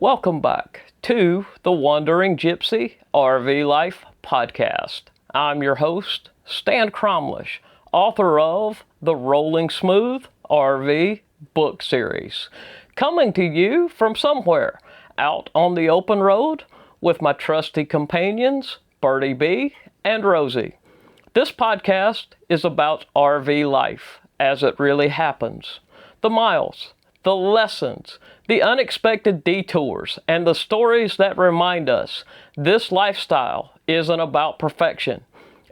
Welcome back to the Wandering Gypsy RV Life Podcast. I'm your host, Stan Cromlish, author of the Rolling Smooth RV book series, coming to you from somewhere out on the open road with my trusty companions, Birdie B and Rosie. This podcast is about RV life as it really happens. The miles, the lessons, the unexpected detours, and the stories that remind us this lifestyle isn't about perfection.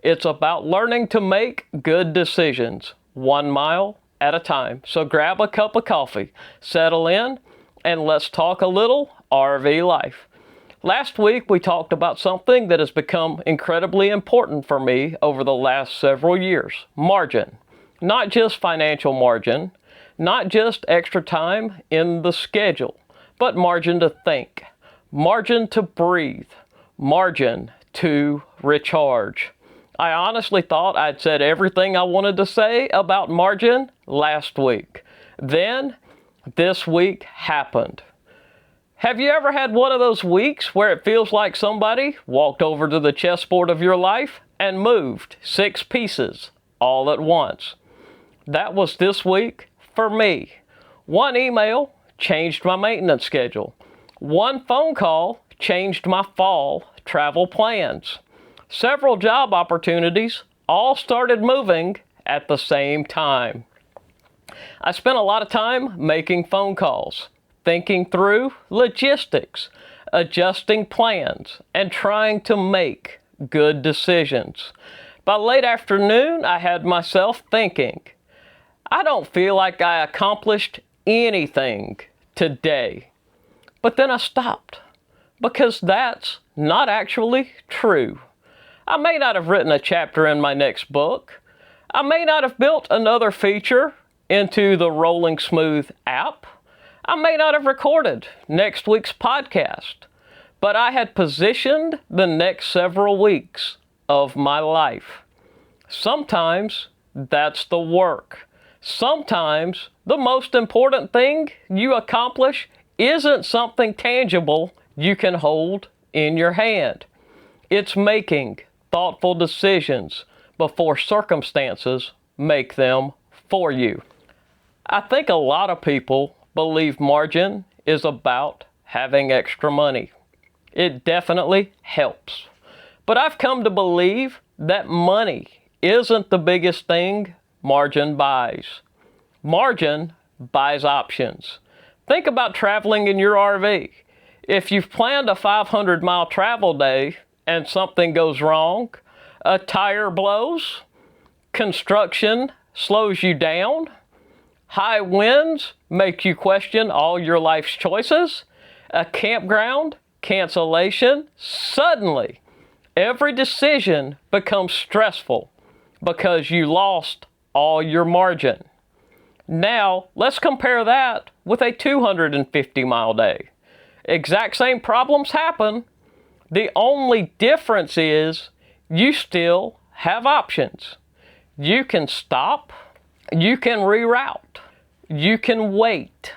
It's about learning to make good decisions, 1 mile at a time. So grab a cup of coffee, settle in, and let's talk a little RV life. Last week we talked about something that has become incredibly important for me over the last several years, margin. Not just financial margin, not just extra time in the schedule, but margin to think, margin to breathe, margin to recharge. I honestly thought I'd said everything I wanted to say about margin last week. Then, this week happened. Have you ever had one of those weeks where it feels like somebody walked over to the chessboard of your life and moved 6 pieces all at once? That was this week for me. 1 email changed my maintenance schedule. 1 phone call changed my fall travel plans. Several job opportunities all started moving at the same time. I spent a lot of time making phone calls, thinking through logistics, adjusting plans, and trying to make good decisions. By late afternoon, I had myself thinking, I don't feel like I accomplished anything today. But then I stopped, because that's not actually true. I may not have written a chapter in my next book. I may not have built another feature into the Rolling Smooth app. I may not have recorded next week's podcast. But I had positioned the next several weeks of my life. Sometimes that's the work. Sometimes the most important thing you accomplish isn't something tangible you can hold in your hand. It's making thoughtful decisions before circumstances make them for you. I think a lot of people believe margin is about having extra money. It definitely helps. But I've come to believe that money isn't the biggest thing margin buys. Margin buys options. Think about traveling in your RV. If you've planned a 500-mile travel day and something goes wrong, a tire blows, construction slows you down, high winds make you question all your life's choices, a campground cancellation, suddenly every decision becomes stressful because you lost all your margin. Now, let's compare that with a 250-mile day. Exact same problems happen. The only difference is you still have options. You can stop. You can reroute. You can wait.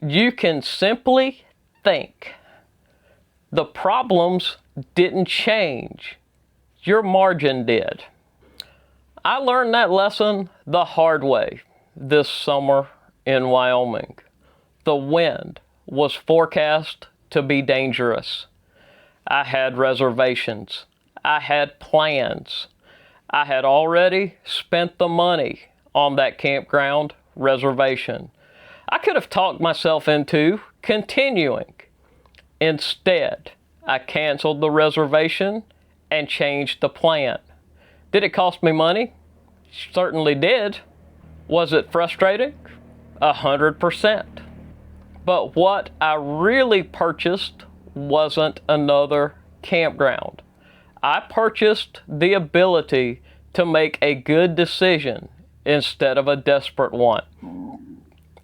You can simply think. The problems didn't change. Your margin did. I learned that lesson the hard way this summer in Wyoming. The wind was forecast to be dangerous. I had reservations. I had plans. I had already spent the money on that campground reservation. I could have talked myself into continuing. Instead, I canceled the reservation and changed the plan. Did it cost me money? Certainly did. Was it frustrating? 100%. But what I really purchased wasn't another campground. I purchased the ability to make a good decision instead of a desperate one.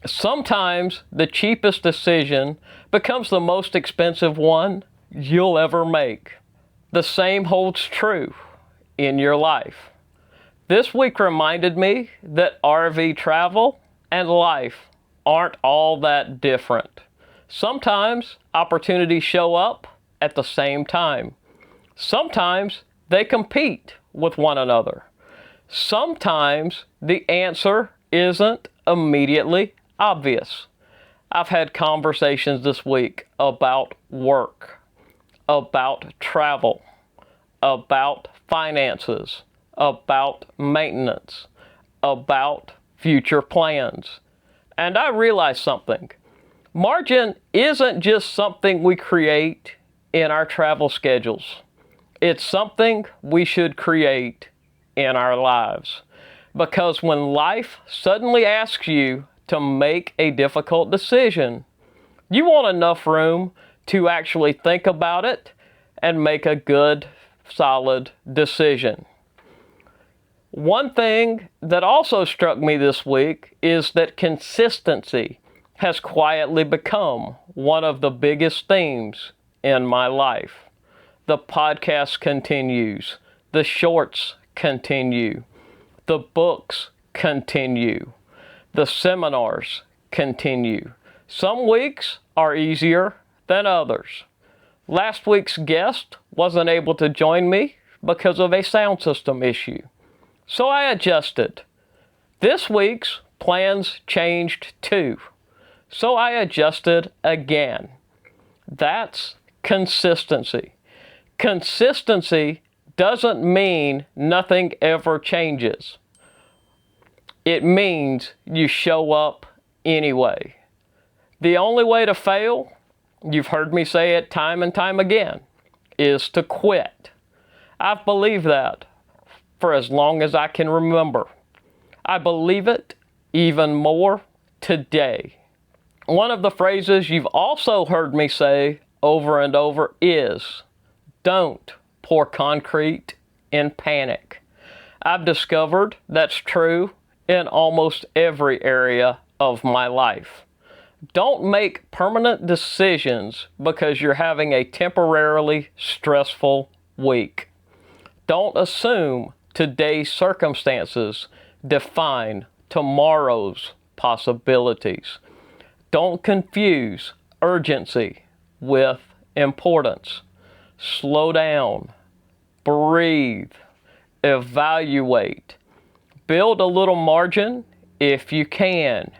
Sometimes the cheapest decision becomes the most expensive one you'll ever make. The same holds true in your life. This week reminded me that RV travel and life aren't all that different. Sometimes opportunities show up at the same time. Sometimes they compete with one another. Sometimes the answer isn't immediately obvious. I've had conversations this week about work, about travel, about finances, about maintenance, about future plans. And I realized something. Margin isn't just something we create in our travel schedules. It's something we should create in our lives. Because when life suddenly asks you to make a difficult decision, you want enough room to actually think about it and make a good, solid decision. One thing that also struck me this week is that consistency has quietly become one of the biggest themes in my life. The podcast continues. The shorts continue. The books continue. The seminars continue. Some weeks are easier than others. Last week's guest wasn't able to join me because of a sound system issue. So I adjusted. This week's plans changed too. So I adjusted again. That's consistency. Consistency doesn't mean nothing ever changes. It means you show up anyway. The only way to fail, you've heard me say it time and time again, is to quit. I've believed that for as long as I can remember. I believe it even more today. One of the phrases you've also heard me say over and over is, don't pour concrete in panic. I've discovered that's true in almost every area of my life. Don't make permanent decisions because you're having a temporarily stressful week. Don't assume today's circumstances define tomorrow's possibilities. Don't confuse urgency with importance. Slow down, breathe, evaluate, build a little margin if you can,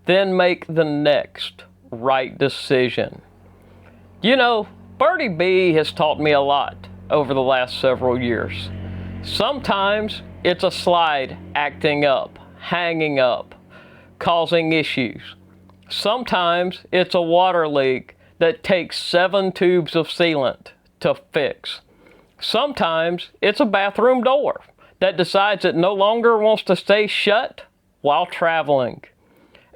then make the next right decision. You know, Birdie B has taught me a lot over the last several years. Sometimes it's a slide acting up, hanging up, causing issues. Sometimes it's a water leak that takes 7 tubes of sealant to fix. Sometimes it's a bathroom door that decides it no longer wants to stay shut while traveling.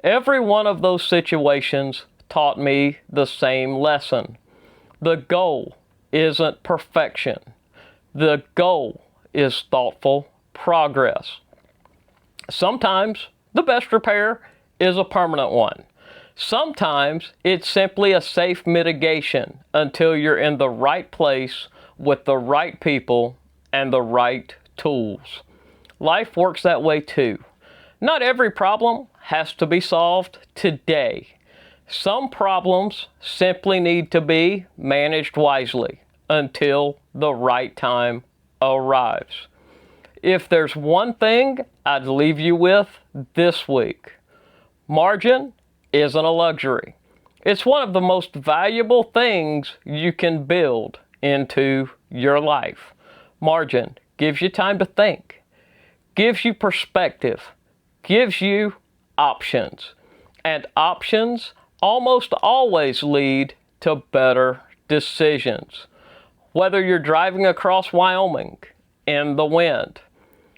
Every one of those situations taught me the same lesson. The goal isn't perfection. The goal is thoughtful progress. Sometimes the best repair is a permanent one. Sometimes it's simply a safe mitigation until you're in the right place with the right people and the right tools. Life works that way too. Not every problem has to be solved today. Some problems simply need to be managed wisely until the right time arrives. If there's one thing I'd leave you with this week, margin isn't a luxury. It's one of the most valuable things you can build into your life. Margin gives you time to think, gives you perspective, gives you options. And options almost always lead to better decisions. Whether you're driving across Wyoming in the wind,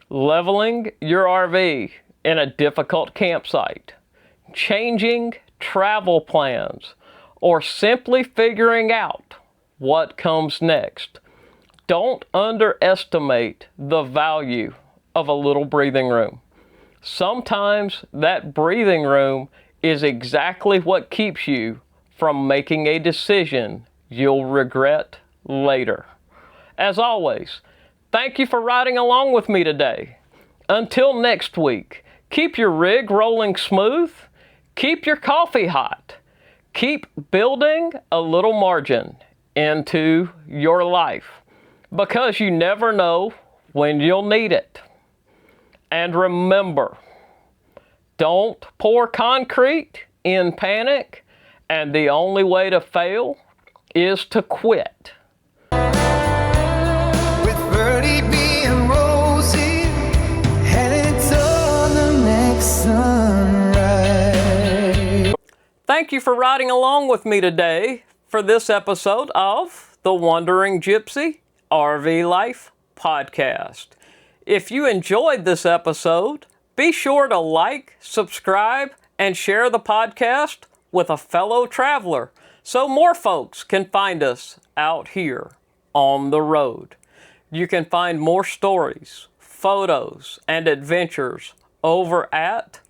leveling your RV in a difficult campsite, changing travel plans, or simply figuring out what comes next, don't underestimate the value of a little breathing room. Sometimes that breathing room is exactly what keeps you from making a decision you'll regret later. As always, thank you for riding along with me today. Until next week, keep your rig rolling smooth, keep your coffee hot, Keep building a little margin into your life because you never know when you'll need it. And remember, don't pour concrete in panic, and the only way to fail is to quit. With Birdie, B, and Rosie, headed to the next sunrise. Thank you for riding along with me today for this episode of the Wandering Gypsy RV Life Podcast. If you enjoyed this episode, be sure to like, subscribe, and share the podcast with a fellow traveler so more folks can find us out here on the road. You can find more stories, photos, and adventures over at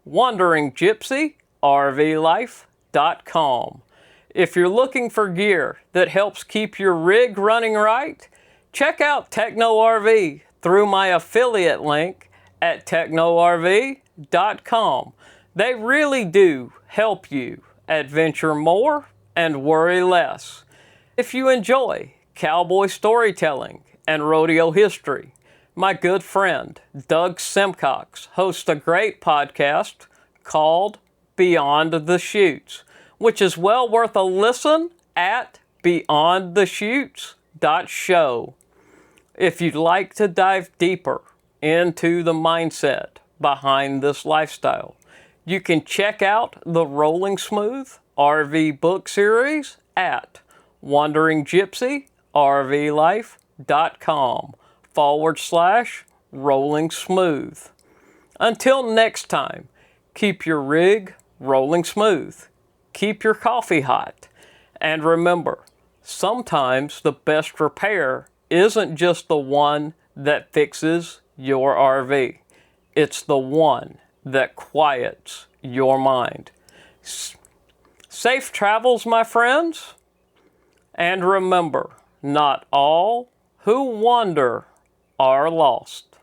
wanderinggypsyrvlife.com. If you're looking for gear that helps keep your rig running right, check out Techno RV through my affiliate link at technorv.com. They really do help you adventure more and worry less. If you enjoy cowboy storytelling and rodeo history, my good friend Doug Simcox hosts a great podcast called Beyond the Chutes, which is well worth a listen at beyondthechutes.show. If you'd like to dive deeper into the mindset behind this lifestyle, you can check out the Rolling Smooth RV book series at wanderinggypsyrvlife.com/rolling smooth. Until next time, keep your rig rolling smooth, keep your coffee hot, and remember, sometimes the best repair isn't just the one that fixes your RV. It's the one that quiets your mind. Safe travels, my friends. And remember, not all who wander are lost.